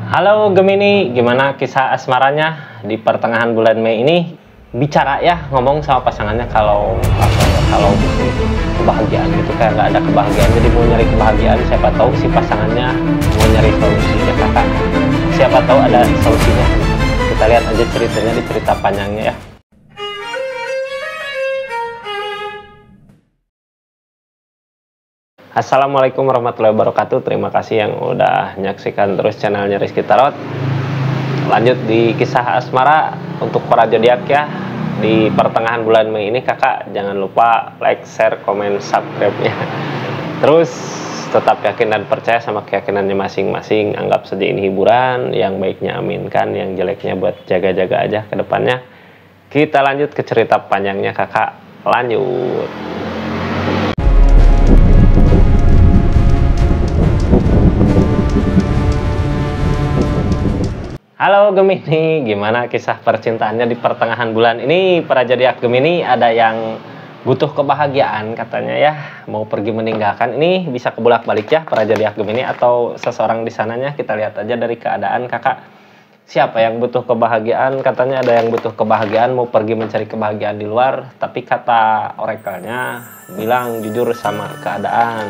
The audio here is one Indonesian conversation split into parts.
Halo Gemini, gimana kisah asmaranya di pertengahan bulan Mei ini? Bicara ya, ngomong sama pasangannya kalau kalau kebahagiaan gitu, kayak nggak ada kebahagiaan, jadi mau nyari kebahagiaan. Siapa tahu si pasangannya mau nyari solusinya kakak. Siapa tahu ada solusinya. Kita lihat aja ceritanya di cerita panjangnya ya. Assalamualaikum warahmatullahi wabarakatuh. Terima kasih yang udah menyaksikan terus channelnya Rizky Tarot. Lanjut di kisah asmara untuk para zodiak ya. Di pertengahan bulan Mei ini kakak jangan lupa like, share, komen, subscribe-nya. Terus tetap yakin dan percaya sama keyakinannya masing-masing. Anggap saja ini hiburan, yang baiknya aminkan, yang jeleknya buat jaga-jaga aja ke depannya. Kita lanjut ke cerita panjangnya kakak. Lanjut. Halo Gemini, gimana kisah percintaannya di pertengahan bulan ini? Para zodiak Gemini ada yang butuh kebahagiaan katanya ya, mau pergi meninggalkan. Ini bisa kebolak-balik ya para zodiak Gemini atau seseorang di sananya. Kita lihat aja dari keadaan kakak. Siapa yang butuh kebahagiaan? Katanya ada yang butuh kebahagiaan, mau pergi mencari kebahagiaan di luar. Tapi kata orakelnya bilang jujur sama keadaan.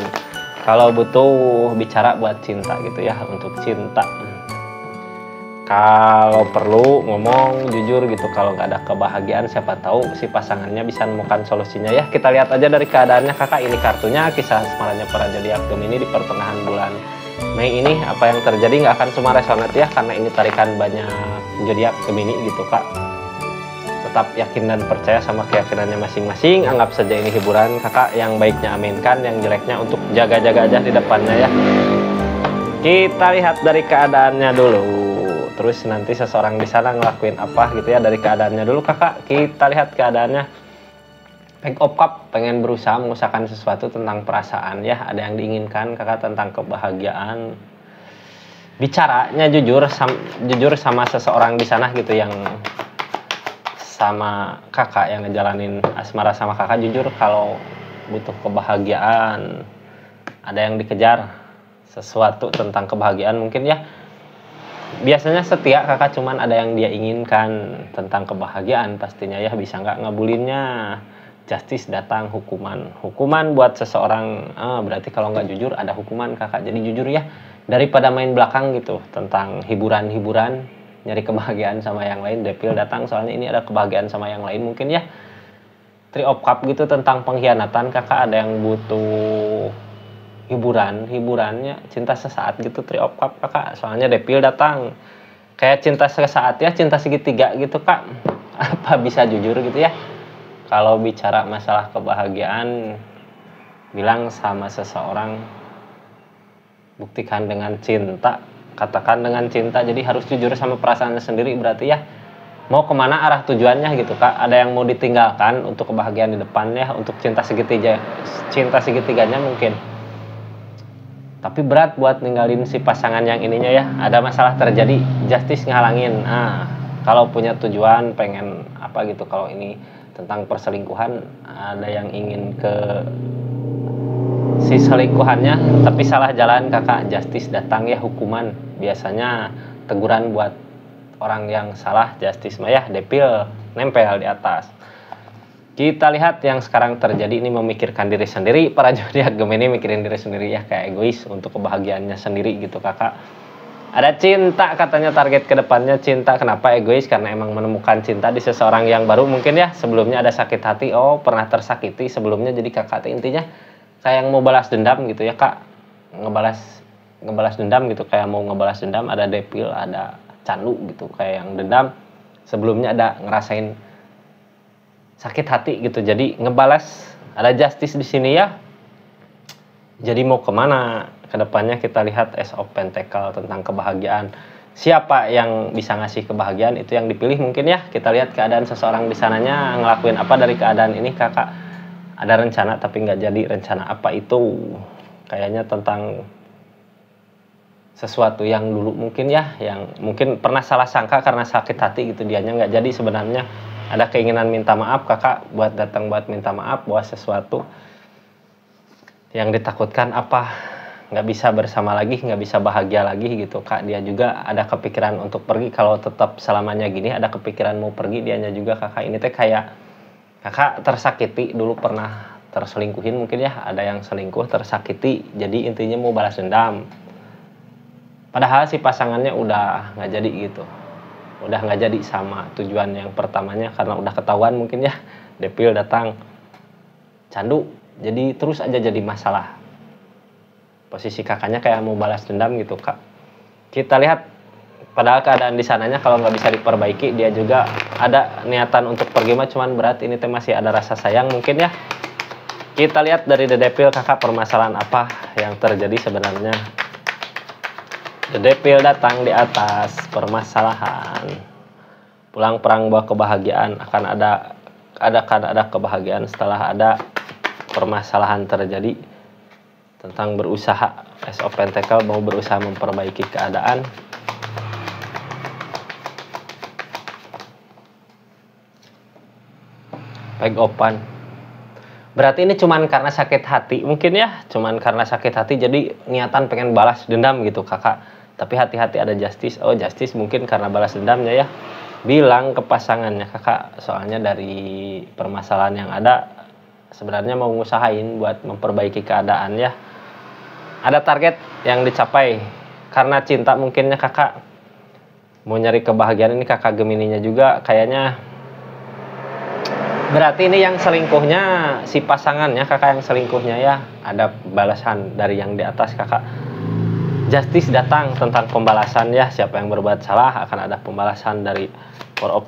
Kalau butuh bicara buat cinta gitu ya, untuk cinta. Kalau perlu ngomong jujur gitu, kalau nggak ada kebahagiaan siapa tahu si pasangannya bisa menemukan solusinya ya. Kita lihat aja dari keadaannya kakak. Ini kartunya kisah asmaranya para zodiak Gemini di pertengahan bulan Mei ini. Apa yang terjadi nggak akan semua resonat ya, karena ini tarikan banyak zodiak Gemini gitu kak. Tetap yakin dan percaya sama keyakinannya masing-masing. Anggap saja ini hiburan kakak, yang baiknya aminkan, yang jeleknya untuk jaga-jaga aja di depannya ya. Kita lihat dari keadaannya dulu. Terus nanti seseorang di sana ngelakuin apa gitu ya, dari keadaannya dulu kakak. Kita lihat keadaannya. Pack of Cup pengen berusaha mengusahakan sesuatu tentang perasaan ya, ada yang diinginkan kakak tentang kebahagiaan. Bicaranya jujur sama seseorang di sana gitu, yang sama kakak, yang ngejalanin asmara sama kakak. Jujur kalau butuh kebahagiaan, ada yang dikejar sesuatu tentang kebahagiaan mungkin ya. Biasanya setia kakak, cuman ada yang dia inginkan tentang kebahagiaan pastinya ya. Bisa nggak ngabulinnya, justice datang, hukuman buat seseorang. Berarti kalau nggak jujur ada hukuman kakak. Jadi jujur ya, daripada main belakang gitu tentang hiburan nyari kebahagiaan sama yang lain. Devil datang, soalnya ini ada kebahagiaan sama yang lain mungkin ya. Three of Cup gitu tentang pengkhianatan kakak, ada yang butuh hiburannya cinta sesaat gitu. Three of Cup kakak, soalnya Devil datang kayak cinta sesaat ya, cinta segitiga gitu kak. Apa bisa jujur gitu ya, kalau bicara masalah kebahagiaan bilang sama seseorang, buktikan dengan cinta, katakan dengan cinta. Jadi harus jujur sama perasaannya sendiri berarti ya. Mau kemana arah tujuannya gitu kak, ada yang mau ditinggalkan untuk kebahagiaan di depannya, untuk cinta segitiganya mungkin. Tapi berat buat ninggalin si pasangan yang ininya ya, ada masalah terjadi, justice ngehalangin. Kalau punya tujuan pengen apa gitu, kalau ini tentang perselingkuhan, ada yang ingin ke si selingkuhannya tapi salah jalan kakak, justice datang ya, hukuman. Biasanya teguran buat orang yang salah, justice mah ya, Devil nempel di atas. Kita lihat yang sekarang terjadi ini, memikirkan diri sendiri. Para zodiak Gemini mikirin diri sendiri ya, kayak egois untuk kebahagiaannya sendiri gitu kakak. Ada cinta katanya, target kedepannya cinta. Kenapa egois? Karena emang menemukan cinta di seseorang yang baru mungkin ya. Sebelumnya ada sakit hati, pernah tersakiti sebelumnya. Jadi kakak intinya kayak yang mau balas dendam gitu ya kak. Ngebalas dendam gitu, kayak mau ngebalas dendam. Ada Devil, ada candu gitu, kayak yang dendam. Sebelumnya ada ngerasain sakit hati gitu, jadi ngebalas. Ada justice di sini ya. Jadi mau kemana kedepannya? Kita lihat Ace of Pentacle tentang kebahagiaan. Siapa yang bisa ngasih kebahagiaan, itu yang dipilih mungkin ya. Kita lihat keadaan seseorang di sananya ngelakuin apa dari keadaan ini kakak. Ada rencana tapi nggak jadi. Rencana apa itu? Kayaknya tentang sesuatu yang dulu mungkin ya, yang mungkin pernah salah sangka karena sakit hati gitu, dianya nggak jadi sebenarnya. Ada keinginan minta maaf kakak, buat datang buat minta maaf buat sesuatu yang ditakutkan apa nggak bisa bersama lagi, nggak bisa bahagia lagi gitu kak. Dia juga ada kepikiran untuk pergi. Kalau tetap selamanya gini ada kepikiran mau pergi, dianya juga kakak ini teh kayak kakak tersakiti dulu, pernah terselingkuhin mungkin ya, ada yang selingkuh tersakiti, jadi intinya mau balas dendam. Padahal si pasangannya udah nggak jadi gitu, udah nggak jadi sama tujuan yang pertamanya karena udah ketahuan mungkin ya, Depil datang candu, jadi terus aja jadi masalah. Posisi kakaknya kayak mau balas dendam gitu kak. Kita lihat padahal keadaan di sananya kalau nggak bisa diperbaiki, dia juga ada niatan untuk pergi mah, cuman berat ini teh masih ada rasa sayang mungkin ya. Kita lihat dari The Devil kakak, permasalahan apa yang terjadi sebenarnya. The Devil datang di atas permasalahan. Pulang perang bawa kebahagiaan, akan ada kebahagiaan setelah ada permasalahan terjadi. Tentang berusaha, Ace of Pentacle mau berusaha memperbaiki keadaan. Peg open. Berarti ini cuman karena sakit hati mungkin ya, cuman karena sakit hati jadi niatan pengen balas dendam gitu kakak. Tapi hati-hati ada justice. Oh justice mungkin karena balas dendamnya ya. Bilang ke pasangannya kakak, soalnya dari permasalahan yang ada sebenarnya mau ngusahain buat memperbaiki keadaan ya. Ada target yang dicapai karena cinta mungkinnya kakak mau nyari kebahagiaan. Ini kakak Gemininya juga kayaknya. Berarti ini yang selingkuhnya si pasangannya kakak, yang selingkuhnya ya, ada balasan dari yang di atas kakak. Justice datang tentang pembalasan ya, siapa yang berbuat salah akan ada pembalasan dari Power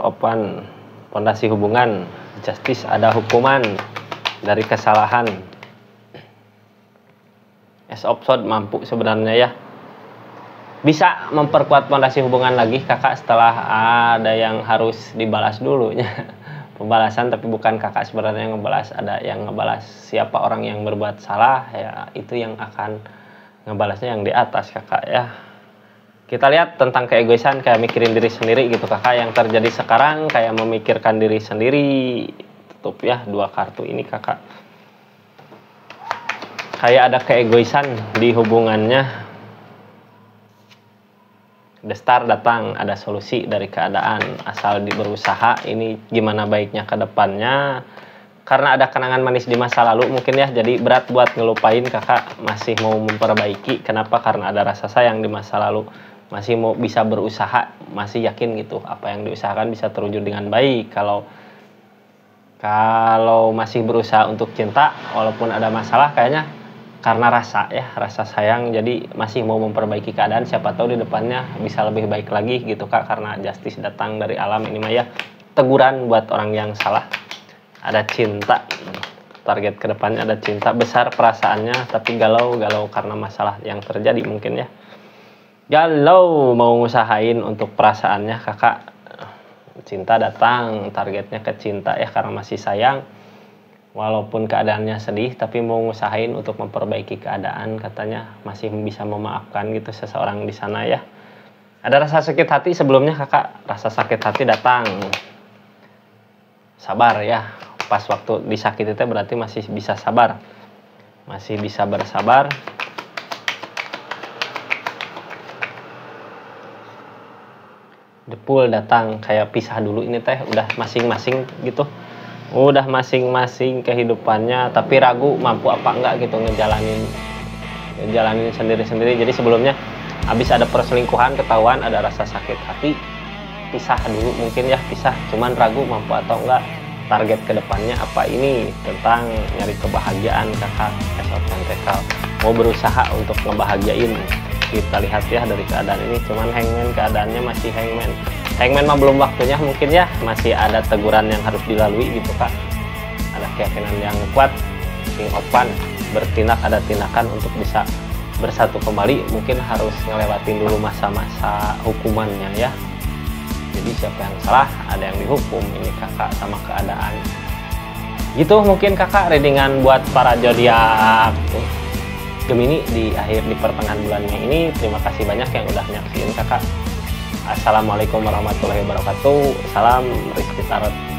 Open fondasi hubungan. Justice ada hukuman dari kesalahan. Ace of Swords mampu sebenarnya ya, bisa memperkuat fondasi hubungan lagi kakak setelah ada yang harus dibalas dulunya. Pembalasan, tapi bukan kakak sebenarnya yang ngebalas, ada yang ngebalas siapa orang yang berbuat salah ya, itu yang akan ngebalasnya yang di atas kakak ya. Kita lihat tentang keegoisan, kayak mikirin diri sendiri gitu kakak, yang terjadi sekarang kayak memikirkan diri sendiri. Tutup ya dua kartu ini kakak, kayak ada keegoisan di hubungannya. The Star datang, ada solusi dari keadaan asal berusaha. Ini gimana baiknya ke depannya, karena ada kenangan manis di masa lalu mungkin ya, jadi berat buat ngelupain kakak, masih mau memperbaiki. Kenapa? Karena ada rasa sayang di masa lalu, masih mau bisa berusaha, masih yakin gitu apa yang diusahakan bisa terwujud dengan baik. Kalau masih berusaha untuk cinta walaupun ada masalah, kayaknya karena rasa sayang, jadi masih mau memperbaiki keadaan. Siapa tahu di depannya bisa lebih baik lagi gitu kak, karena justice datang dari alam ini mah ya, teguran buat orang yang salah. Ada cinta, target kedepannya ada cinta, besar perasaannya tapi galau karena masalah yang terjadi mungkin ya. Galau mau ngusahain untuk perasaannya kakak. Cinta datang, targetnya ke cinta ya, karena masih sayang. Walaupun keadaannya sedih, tapi mau ngusahain untuk memperbaiki keadaan, katanya masih bisa memaafkan gitu seseorang di sana ya. Ada rasa sakit hati sebelumnya kakak, rasa sakit hati datang. Sabar ya, pas waktu disakiti itu berarti masih bisa sabar, masih bisa bersabar. The Pool datang, kayak pisah dulu ini teh, udah masing-masing gitu. Udah masing-masing kehidupannya, tapi ragu mampu apa enggak gitu ngejalanin sendiri-sendiri. Jadi sebelumnya habis ada perselingkuhan, ketahuan, ada rasa sakit hati, pisah dulu mungkin ya, pisah, cuman ragu mampu atau enggak. Target kedepannya apa ini, tentang nyari kebahagiaan kakak. Ace of Pentacle mau berusaha untuk ngebahagiain. Kita lihat ya dari keadaan ini, cuman Hangman keadaannya masih Hangman mah belum waktunya mungkin ya, masih ada teguran yang harus dilalui gitu kak. Ada keyakinan yang kuat. King of Wands bertindak, ada tindakan untuk bisa bersatu kembali, mungkin harus ngelewatin dulu masa-masa hukumannya ya. Jadi siapa yang salah ada yang dihukum ini kakak sama keadaan gitu. Mungkin kakak readingan buat para zodiak Gemini di pertengahan bulan Mei ini. Terima kasih banyak yang udah nyaksiin kakak. Assalamualaikum warahmatullahi wabarakatuh. Salam Rizky Tarot.